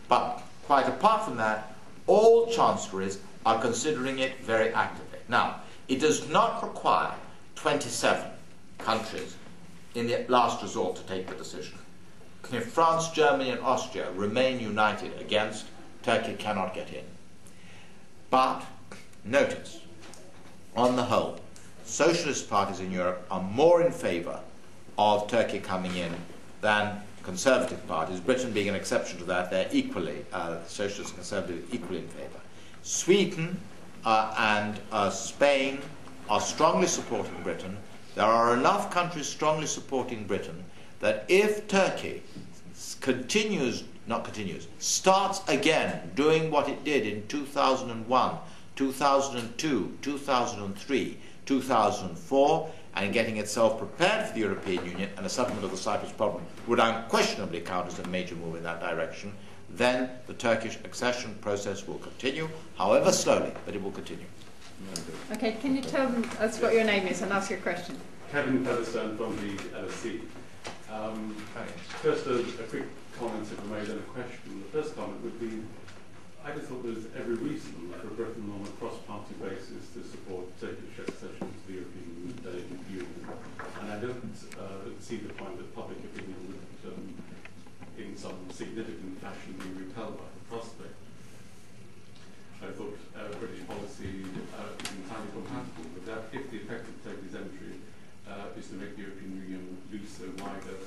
But quite apart from that, all chancelleries are considering it very actively. Now, it does not require 27 countries in the last resort to take the decision. If France, Germany and Austria remain united against, Turkey cannot get in. But notice, on the whole, socialist parties in Europe are more in favour of Turkey coming in than conservative parties. Britain being an exception to that, they're equally, socialists and conservatives, equally in favour. Sweden and Spain are strongly supporting Britain. There are enough countries strongly supporting Britain that if Turkey starts again doing what it did in 2001, 2002, 2003, 2004, and getting itself prepared for the European Union and a settlement of the Cyprus problem would unquestionably count as a major move in that direction, then the Turkish accession process will continue, however slowly, but it will continue. Okay, can you tell us what your name is and ask your question? Kevin Featherstone from the LSE. First, a quick comment if I made and a question. The first comment would be, I just thought there's every reason for Britain on a cross-party basis to support Turkish accession to the European Union. And I don't see the point that public opinion would, in some significant fashion, be repelled by the prospect. I thought British policy is entirely compatible with that if the effect of Turkey's entry is to make the European Union looser, wider,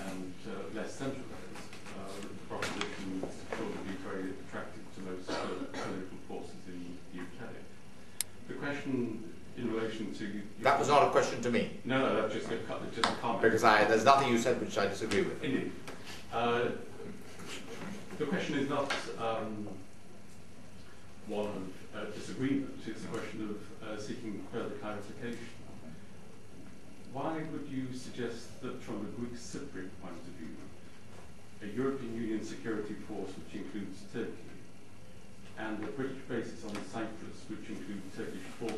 and less centralised. The proposition would surely be very attractive to most political forces in the UK. The question in relation to... That was not a question to me. No, that's just a comment. Because there's nothing you said which I disagree with. Indeed. The question is not one of disagreement, it's a question of seeking further clarification. Why would you suggest that from a Greek Cypriot point of view, a European Union security force which includes Turkey and a British basis on Cyprus which includes Turkish forces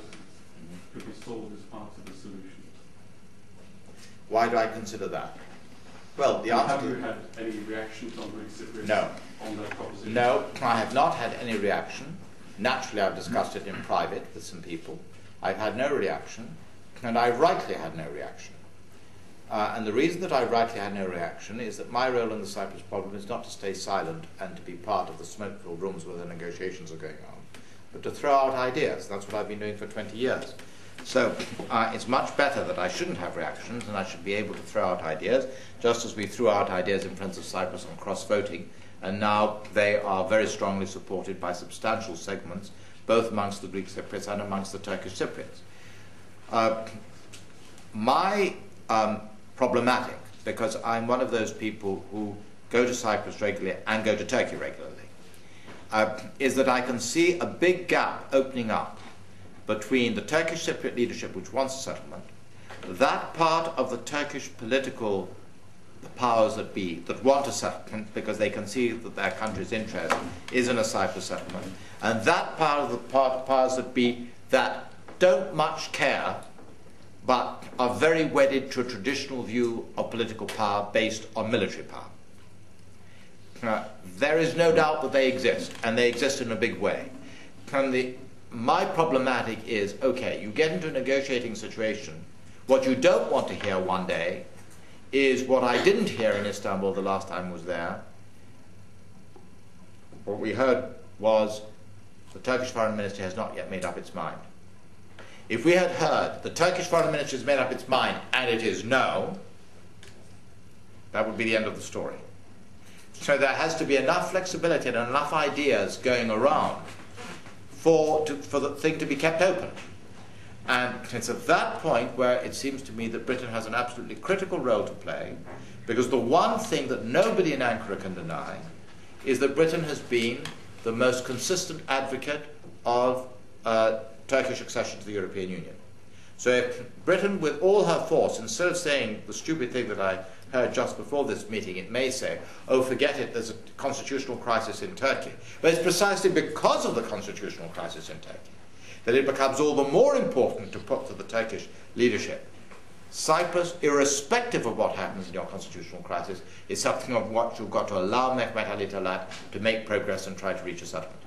could be solved as part of the solution? Why do I consider that? Well, the answer... Have you had any reactions on Greek Cypriots on that proposition? No, I have not had any reaction. Naturally, I've discussed it in private with some people. I've had no reaction, and I rightly had no reaction. And the reason that I rightly had no reaction is that my role in the Cyprus problem is not to stay silent and to be part of the smoke-filled rooms where the negotiations are going on, but to throw out ideas. That's what I've been doing for 20 years. So it's much better that I shouldn't have reactions and I should be able to throw out ideas, just as we threw out ideas in Friends of Cyprus on cross-voting, and now they are very strongly supported by substantial segments, both amongst the Greek Cypriots and amongst the Turkish Cypriots. My problematic, because I'm one of those people who go to Cyprus regularly and go to Turkey regularly, is that I can see a big gap opening up between the Turkish Cypriot leadership, which wants a settlement, that part of the Turkish political powers that be that want a settlement because they can see that their country's interest is in a Cyprus settlement, and that part of the powers that be that don't much care but are very wedded to a traditional view of political power based on military power. There is no doubt that they exist, and they exist in a big way. And my problematic is, okay, you get into a negotiating situation. What you don't want to hear one day is what I didn't hear in Istanbul the last time I was there. What we heard was the Turkish foreign ministry has not yet made up its mind. If we had heard the Turkish foreign ministry has made up its mind and it is no, that would be the end of the story. So there has to be enough flexibility and enough ideas going around for the thing to be kept open. And it's at that point where it seems to me that Britain has an absolutely critical role to play, because the one thing that nobody in Ankara can deny is that Britain has been the most consistent advocate of Turkish accession to the European Union. So if Britain, with all her force, instead of saying the stupid thing that I heard just before this meeting, it may say, oh, forget it, there's a constitutional crisis in Turkey. But it's precisely because of the constitutional crisis in Turkey that it becomes all the more important to put to the Turkish leadership Cyprus, irrespective of what happens in your constitutional crisis, is something of what you've got to allow Mehmet Ali Talat to make progress and try to reach a settlement.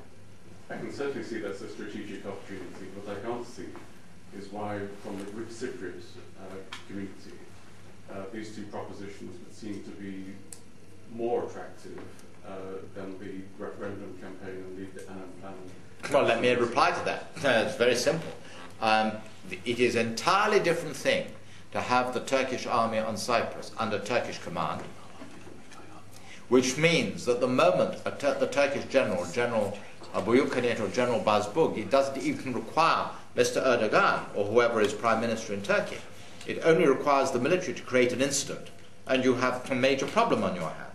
I can certainly see that's a strategic opportunity. What I can't see is why, from the Greek Cypriot community, these two propositions would seem to be more attractive than the referendum campaign and the plan. Well, let me reply to that. It's very simple. It is an entirely different thing to have the Turkish army on Cyprus under Turkish command, which means that the moment the Turkish General Buyukhanit or General Bazbug, he doesn't even require Mr. Erdogan or whoever is Prime Minister in Turkey. It only requires the military to create an incident, and you have a major problem on your hands.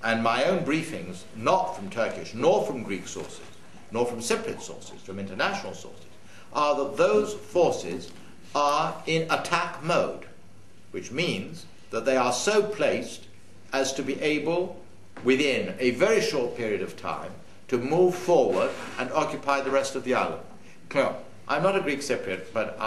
And my own briefings, not from Turkish, nor from Greek sources, nor from Cypriot sources, from international sources, are that those forces are in attack mode, which means that they are so placed as to be able, within a very short period of time, to move forward and occupy the rest of the island. Now, I'm not a Greek Cypriot, but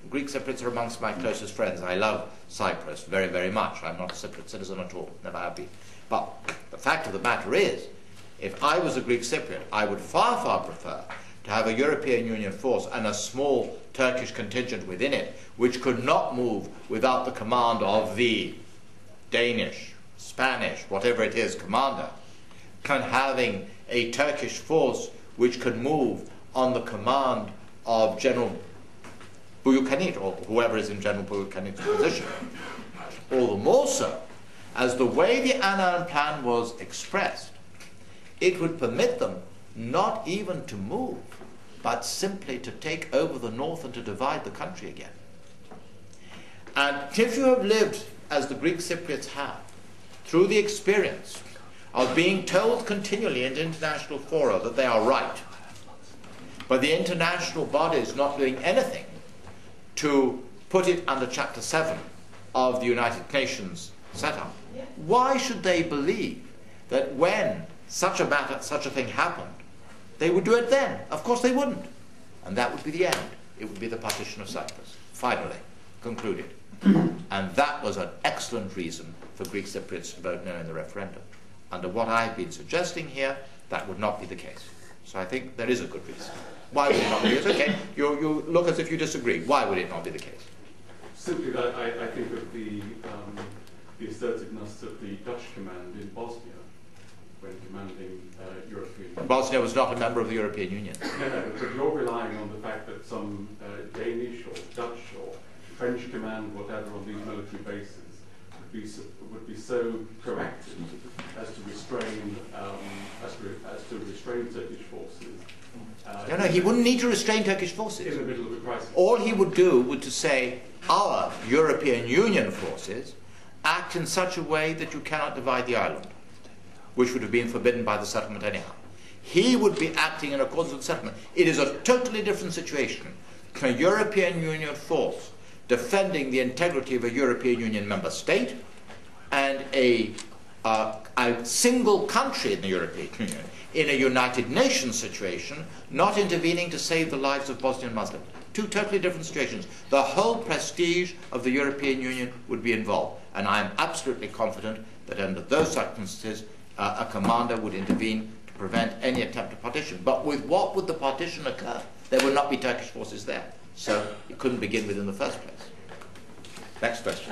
Greek Cypriots are amongst my closest friends. I love Cyprus very, very much. I'm not a Cypriot citizen at all, never have been. But the fact of the matter is, if I was a Greek Cypriot, I would far, far prefer to have a European Union force and a small Turkish contingent within it, which could not move without the command of the Danish, Spanish, whatever it is, commander, and having a Turkish force which could move on the command of General Buyukhanit, or whoever is in General Buyukhanit's position. All the more so, as the way the Annan Plan was expressed, it would permit them not even to move, but simply to take over the north and to divide the country again. And if you have lived, as the Greek Cypriots have, through the experience of being told continually in international fora that they are right, but the international bodies not doing anything to put it under Chapter 7 of the United Nations setup, why should they believe that when such a thing happened, they would do it then? Of course they wouldn't. And that would be the end. It would be the partition of Cyprus, finally, concluded. And that was an excellent reason for Greek Cypriots to vote no in the referendum. Under what I've been suggesting here, that would not be the case. So I think there is a good reason. Why would it not be? It's okay. You look as if you disagree. Why would it not be the case? Simply that I think of the assertiveness of the Dutch command in Bosnia when commanding European Union. Bosnia was not a member of the European Union. No, but you're relying on the fact that some Danish or Dutch or French command, whatever, on these military bases would be so proactive as to restrain Turkish forces. No, he wouldn't need to restrain Turkish forces. In the middle of a crisis. All he would do would to say, our European Union forces act in such a way that you cannot divide the island, which would have been forbidden by the settlement anyhow. He would be acting in accordance with the settlement. It is a totally different situation. A European Union force defending the integrity of a European Union member state and a single country in the European Union in a United Nations situation not intervening to save the lives of Bosnian Muslims. Two totally different situations. The whole prestige of the European Union would be involved, and I am absolutely confident that under those circumstances a commander would intervene to prevent any attempt to partition. But with what would the partition occur? There would not be Turkish forces there, so it couldn't begin with in the first place. Next question.